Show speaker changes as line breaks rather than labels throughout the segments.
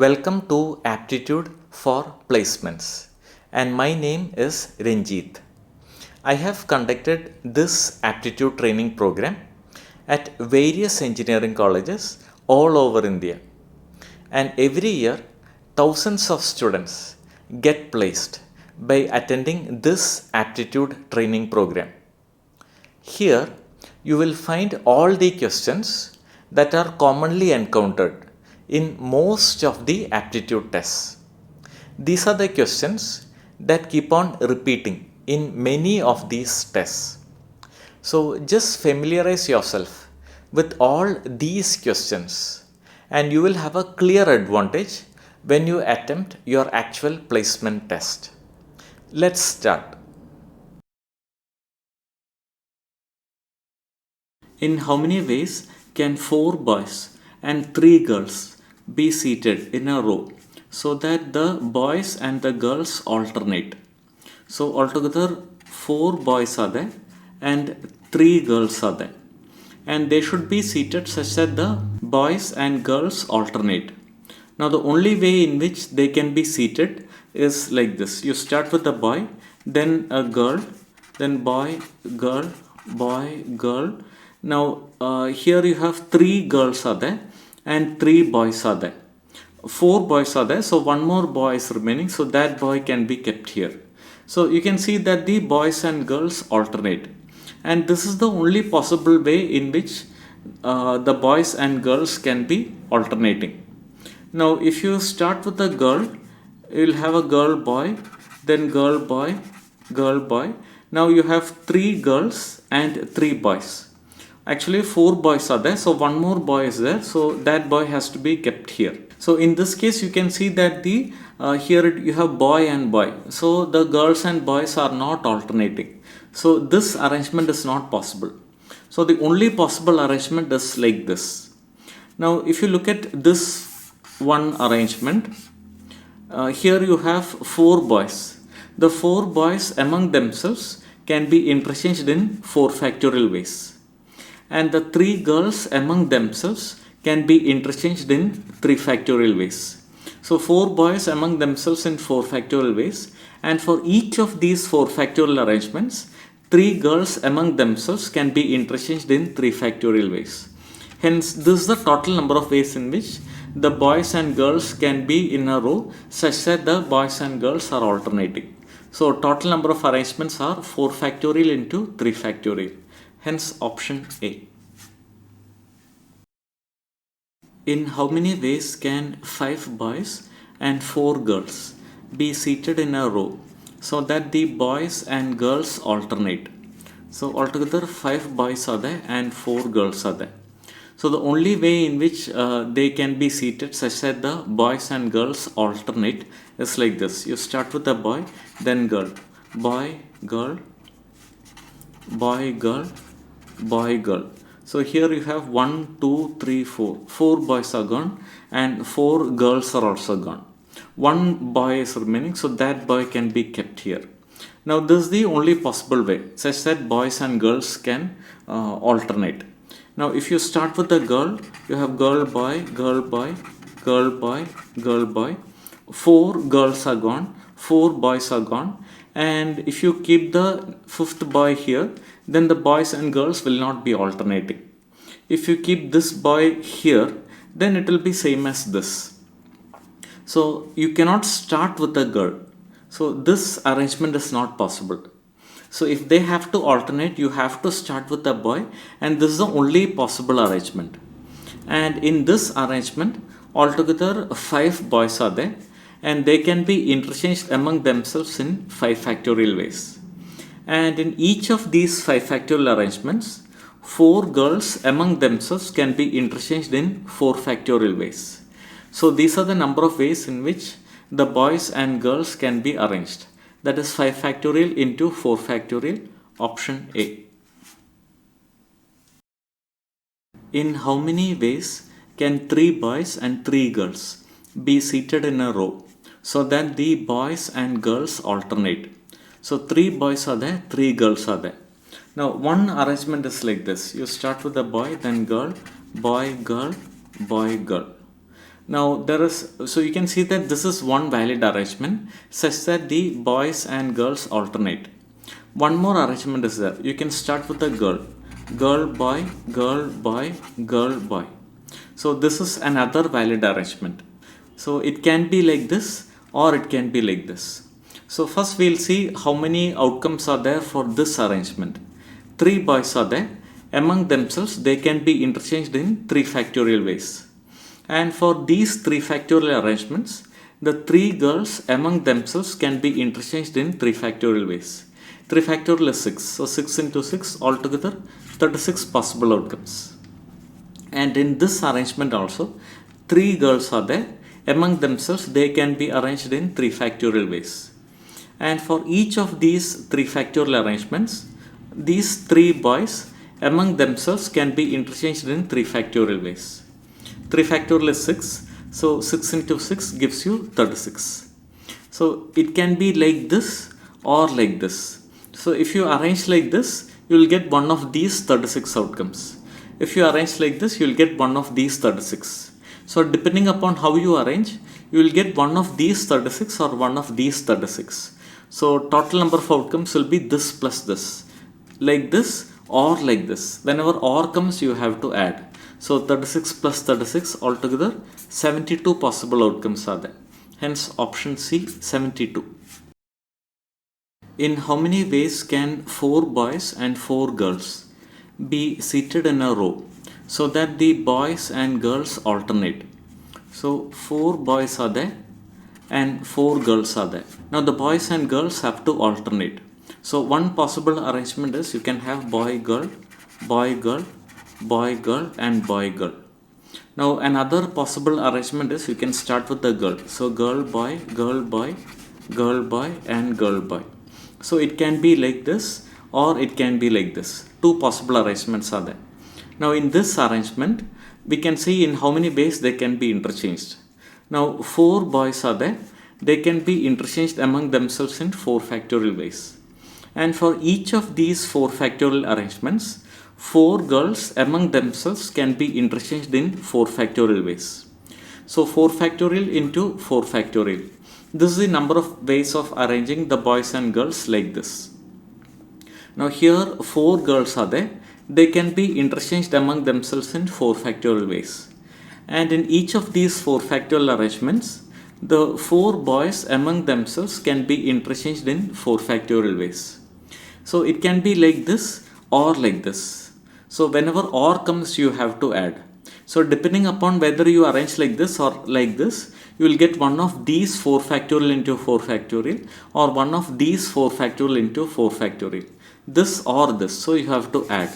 Welcome to Aptitude for Placements, and my name is Ranjit. I have conducted this aptitude training program at various engineering colleges all over India, and every year thousands of students get placed by attending this aptitude training program. Here you will find all the questions that are commonly encountered in most of the aptitude tests. These are the questions that keep on repeating in many of these tests. So just familiarize yourself with all these questions and you will have a clear advantage when you attempt your actual placement test. Let's start. In how many ways can 4 boys and 3 girls be seated in a row so that the boys and the girls alternate? So altogether 4 boys are there and 3 girls are there, and they should be seated such that the boys and girls alternate. Now the only way in which they can be seated is like this. You start with a boy, then a girl, then boy, girl, boy, girl. Now here you have 3 girls are there and 3 boys are there. 4 boys are there, so one more boy is remaining, so that boy can be kept here. So you can see that the boys and girls alternate, and this is the only possible way in which the boys and girls can be alternating. Now if you start with a girl, you will have a girl boy, then girl boy, girl boy. Now you have 3 girls and 3 boys. Actually 4 boys are there, so one more boy is there, so that boy has to be kept here. So in this case you can see that the here you have boy and boy, so the girls and boys are not alternating. So this arrangement is not possible. So the only possible arrangement is like this. Now if you look at this one arrangement, here you have 4 boys. The 4 boys among themselves can be interchanged in 4 factorial ways, and the 3 girls among themselves can be interchanged in 3 factorial ways. So 4 boys among themselves in 4 factorial ways, and for each of these 4 factorial arrangements 3 girls among themselves can be interchanged in 3 factorial ways. Hence this is the total number of ways in which the boys and girls can be in a row such that the boys and girls are alternating. So total number of arrangements are 4 factorial into 3 factorial. Hence option A. In how many ways can 5 boys and 4 girls be seated in a row so that the boys and girls alternate? So altogether 5 boys are there and 4 girls are there. So the only way in which they can be seated such that the boys and girls alternate is like this. You start with a boy, then girl, boy, girl, boy, girl, boy, girl. So here you have 1, 2, 3, 4. 4 boys are gone and 4 girls are also gone. 1 boy is remaining, so that boy can be kept here. Now this is the only possible way such that boys and girls can alternate. Now if you start with the girl, you have girl, boy, girl, boy, girl, boy, girl, boy. 4 girls are gone, 4 boys are gone, and if you keep the 5th boy here, then the boys and girls will not be alternating. If you keep this boy here, then it will be same as this. So you cannot start with a girl. So this arrangement is not possible. So if they have to alternate, you have to start with a boy, and this is the only possible arrangement. And in this arrangement, altogether 5 boys are there, and they can be interchanged among themselves in 5 factorial ways. And in each of these 5 factorial arrangements, 4 girls among themselves can be interchanged in 4 factorial ways. So these are the number of ways in which the boys and girls can be arranged. That is 5 factorial into 4 factorial, option A. In how many ways can 3 boys and 3 girls be seated in a row so that the boys and girls alternate? So 3 boys are there, 3 girls are there. Now one arrangement is like this. You start with a boy, then girl, boy, girl, boy, girl. Now so you can see that this is one valid arrangement such that the boys and girls alternate. One more arrangement is there. You can start with a girl. Girl, boy, girl, boy, girl, boy. So this is another valid arrangement. So it can be like this or it can be like this. So first we'll see how many outcomes are there for this arrangement. 3 boys are there. Among themselves they can be interchanged in 3 factorial ways. And for these 3 factorial arrangements, the 3 girls among themselves can be interchanged in 3 factorial ways. 3 factorial is 6. So 6 into 6 altogether 36 possible outcomes. And in this arrangement also 3 girls are there. Among themselves they can be arranged in 3 factorial ways. And for each of these 3 factorial arrangements, these 3 boys among themselves can be interchanged in 3 factorial ways. 3 factorial is 6. So 6 into 6 gives you 36. So it can be like this or like this. So if you arrange like this, you will get one of these 36 outcomes. If you arrange like this, you will get one of these 36. So depending upon how you arrange, you will get one of these 36 or one of these 36. So total number of outcomes will be this plus this. Like this or like this. Whenever or comes, you have to add. So 36 plus 36 altogether 72 possible outcomes are there. Hence option C, 72. In how many ways can 4 boys and 4 girls be seated in a row so that the boys and girls alternate? So 4 boys are there and 4 girls are there. Now the boys and girls have to alternate. So one possible arrangement is you can have boy girl, boy girl, boy girl and boy girl. Now another possible arrangement is you can start with the girl. So girl boy, girl boy, girl boy and girl boy. So it can be like this or it can be like this. 2 possible arrangements are there. Now in this arrangement, we can see in how many ways they can be interchanged. Now 4 boys are there. They can be interchanged among themselves in 4 factorial ways. And for each of these 4 factorial arrangements, 4 girls among themselves can be interchanged in 4 factorial ways. So 4 factorial into 4 factorial. This is the number of ways of arranging the boys and girls like this. Now here 4 girls are there. They can be interchanged among themselves in 4 factorial ways. And in each of these 4 factorial arrangements, the 4 boys among themselves can be interchanged in 4 factorial ways. So it can be like this or like this. So whenever or comes, you have to add. So depending upon whether you arrange like this or like this, you will get one of these 4 factorial into 4 factorial or one of these 4 factorial into 4 factorial. This or this. So you have to add.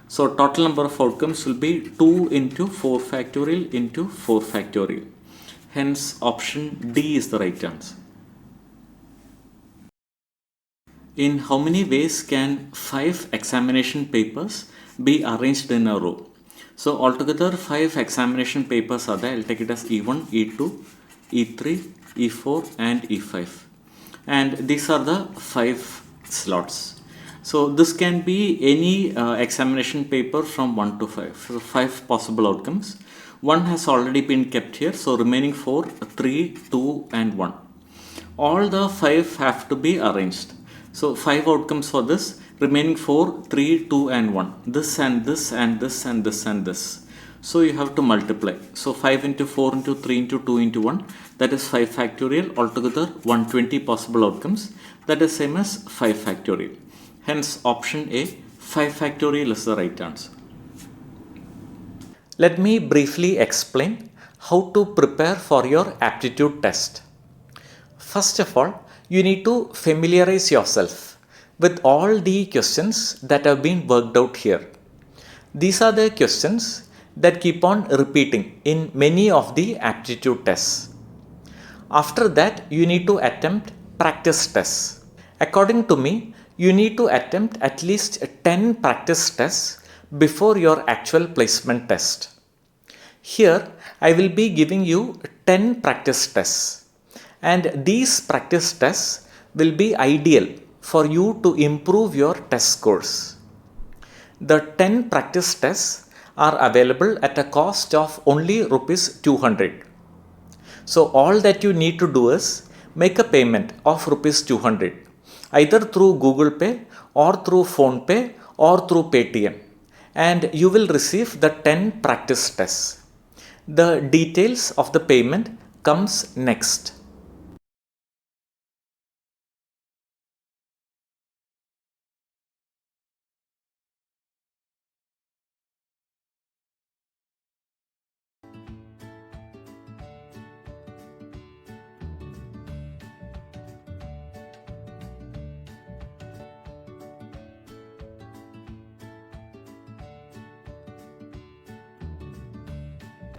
So total number of outcomes will be 2 into 4 factorial into 4 factorial. Hence option D is the right answer. In how many ways can 5 examination papers be arranged in a row? So altogether 5 examination papers are there. I'll take it as E1, E2, E3, E4 and E5. And these are the 5 slots. So this can be any examination paper from 1 to 5. So 5 possible outcomes. 1 has already been kept here. So remaining 4, 3, 2 and 1. All the 5 have to be arranged. So 5 outcomes for this. Remaining 4, 3, 2 and 1. This and this and this and this and this. So you have to multiply. So 5 into 4 into 3 into 2 into 1. That is 5 factorial. Altogether 120 possible outcomes. That is same as 5 factorial. Hence option A, 5 factorial is the right answer. Let me briefly explain how to prepare for your aptitude test. First of all, you need to familiarize yourself with all the questions that have been worked out here. These are the questions that keep on repeating in many of the aptitude tests. After that, you need to attempt practice tests. According to me, you need to attempt at least 10 practice tests before your actual placement test. Here, I will be giving you 10 practice tests. And these practice tests will be ideal for you to improve your test scores. The 10 practice tests are available at a cost of only Rs 200. So all that you need to do is make a payment of rupees 200 either through Google Pay or through Phone Pay or through Paytm, and you will receive the 10 practice tests. The details of the payment comes next.